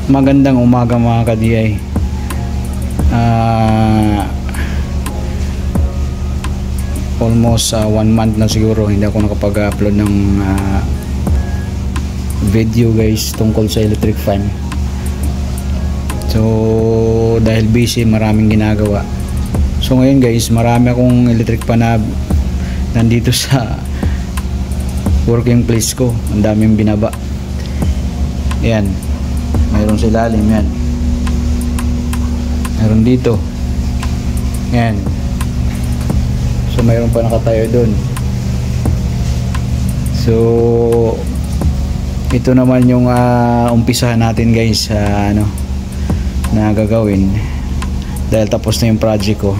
Magandang umaga mga ka-DI. Almost 1 month na siguro hindi ako nakapag-upload ng video guys tungkol sa electric fan. So dahil busy, maraming ginagawa. So ngayon guys, marami akong electric fan na nandito sa working place ko. Ang daming binaba. Yan, mayroon sa ilalim yan, mayroon dito yan. So mayroon pa nakatayo dun. So ito naman yung umpisahan natin guys na gagawin dahil tapos na yung project ko.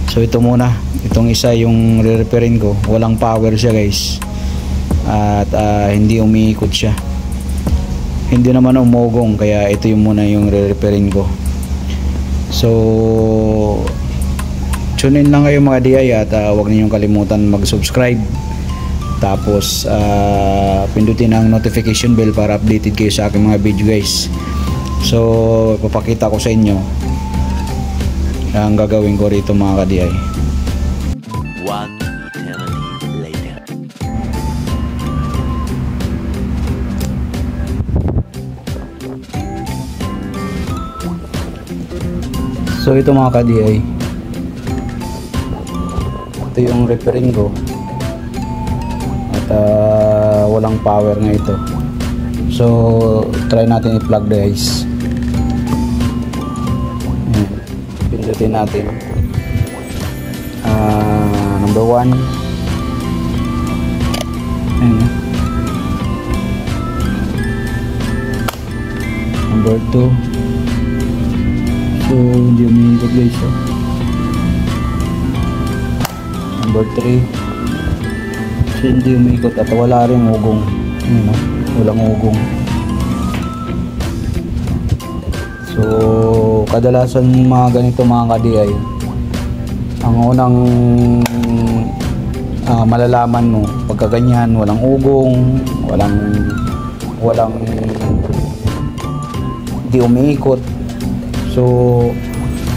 So ito muna, itong isa yung re-repairin ko. Walang power siya guys at hindi umiikot siya, hindi naman umugong, kaya ito yung muna yung re-repairin ko. So tune in lang kayo mga DI at huwag ninyong kalimutan mag-subscribe, tapos pindutin ang notification bell para updated kayo sa aking mga video guys. So papakita ko sa inyo ang gagawin ko rito mga ka-DI. One eternity later. So ito mga ka-DI, ito yung repairing ko at walang power nga ito. So try natin i-plug guys. Ayan, pindutin natin number 1. Ayan, number 2. So hindi umiikot guys. Number 3. So hindi umiikot at wala rin ugong. Walang ugong. So kadalasan mga ganito mga ka-DI, ang unang malalaman mo pagka ganyan, walang ugong, walang hindi umiikot. So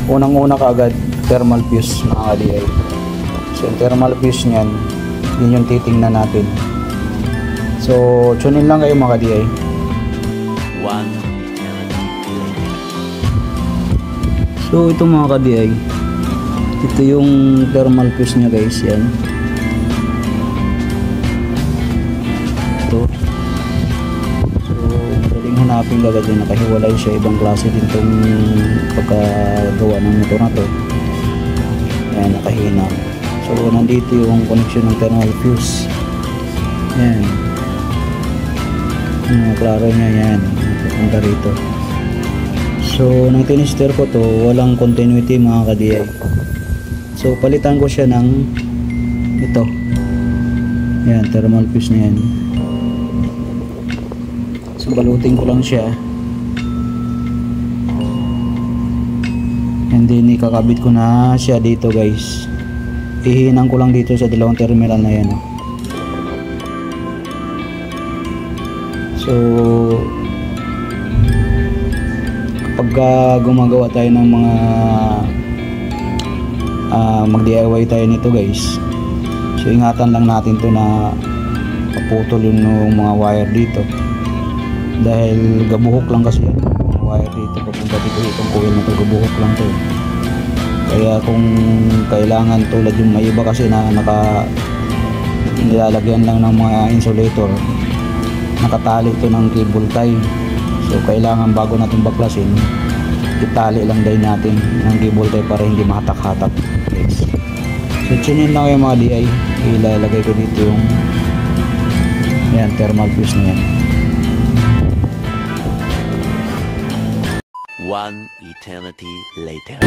unang-una kaagad thermal fuse mga ka-DI. So yung thermal fuse niyan, yun yung titingnan natin. So tune in lang kayo mga ka-DI. One eternity later. So ito mga ka-DI, ito yung thermal fuse niya guys. Yan, ito. So madaling hanapin agad yung nakahiwalay siya. Ibang klase din itong pagkagawa ng motor na to. Yan, nakahina. So nandito yung connection ng thermal fuse. Yan, klaro niya yan, punta rito. So nang tinister ko to, walang continuity mga ka-DI. So palitan ko siya ng ito. Yan, thermal fuse na yan. So balutin ko lang siya, and then ikakabit ko na siya dito guys. Ihinang ko lang dito sa dalawang terminal na yan. So kapag gumagawa tayo ng mga mag-DIY tayo nito guys, so ingatan lang natin to na paputol yung mga wire dito, dahil gabuhok lang kasi yan yung wire dito. Papunta dito itong coil na to, gabuhok lang to. Kaya kung kailangan, tulad yung may iba kasi na nilalagyan lang ng mga insulator, nakatali ito ng cable tie. So kailangan bago natin baklasin, itali lang din natin ng cable tie para hindi mahatak-hatak. Yes. So tune in lang kayo mga DI. Ilalagay ko dito yung thermal fuse na yan. One eternity later.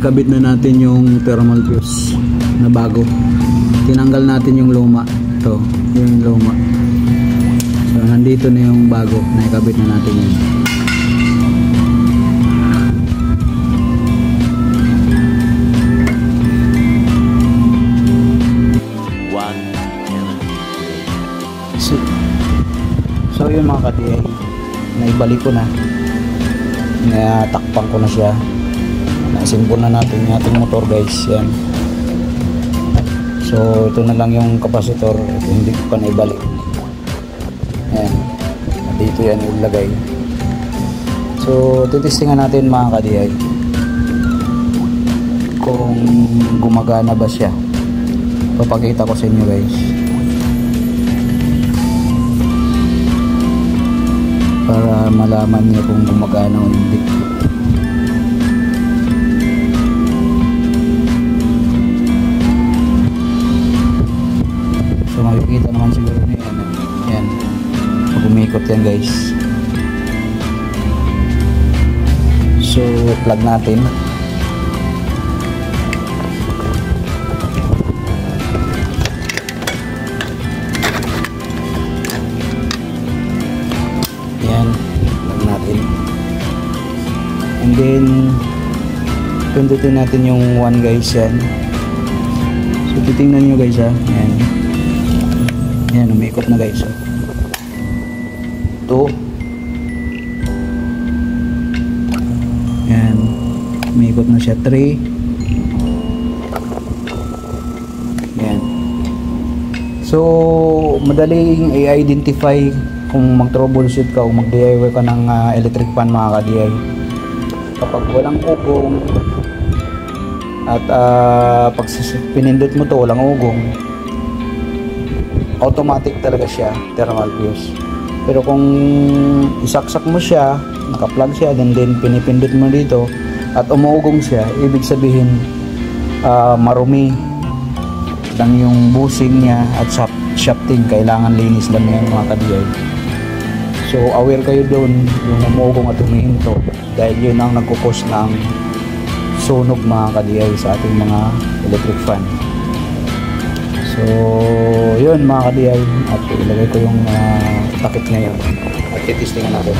nakabit na natin yung thermal fuse na bago. Tinanggal natin yung luma. Ito, yung luma. So nandito na yung bago, nakabit na natin yun. So yun mga ka-DI, naibalik ko na, natakpan ko na siya, nasimbol na natin yung ating motor guys. Yan. So ito na lang yung kapasitor, ito hindi ko pa naibalik. Yan, dito yan ilagay. So titistingan natin mga ka-DI kung gumagana ba siya. Papakita ko sa inyo guys para malaman niyo kung gumagana o hindi. So makikita naman siguro niyo yan. Yan. Pag umikot yan guys. So plug natin. And then pindutin natin yung 1 guys. Yan. So titingnan nyo guys ha. Yan. Yan, umikot na guys. 2. Yan, umikot na siya. 3. Yan. So madaling i-identify kung mag-troubleshoot ka o mag-DIY ka ng electric fan mga ka-DI. Kapag walang ugong at pag pinindot mo to walang ugong, automatic talaga siya, thermal fuse. Pero kung isaksak mo siya, naka-plug siya, then pinipindot mo dito at umuugong siya, ibig sabihin marumi lang yung busing niya at shafting, kailangan linis lang yan mga ka-DI. So aware kayo doon yung umugong at humihinto dahil yun ang nagkukos ng sunog mga ka-DI sa ating mga electric fan. So yun mga ka-DI, at ilagay ko yung takip ngayon at titistingan natin.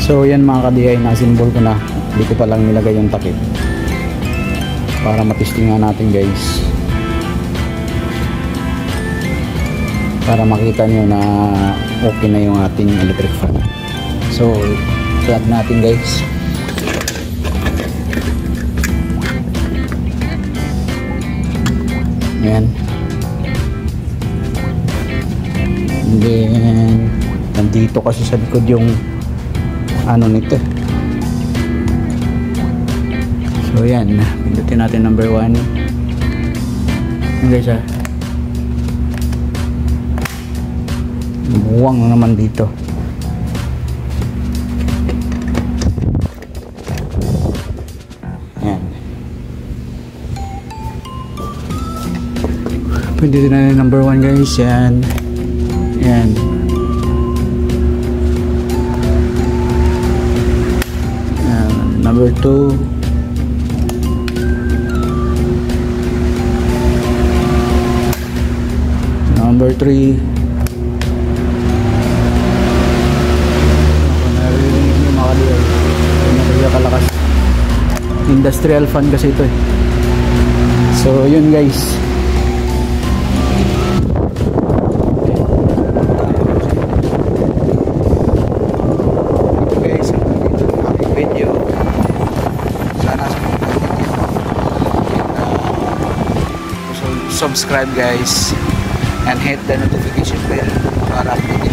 So yan mga ka-DI, nasimbol ko na, hindi ko pa lang nilagay yung takip para matistingan natin guys, para makita nyo na okay na yung ating electric fan. So plug natin guys. Ayan. And then nandito kasi sa likod yung ano nito. So yan, pindutin natin number 1. Ayan guys ha. Buwang na naman dito. Ayan. Pindutin natin number 1 guys. Yan. Yan. Number 2. Number 3. Kalakas. Industrial fan kasi ito eh. So yun guys. Ito guys, ito ang aking video. Sana subscribe guys and hit the notification bell para updated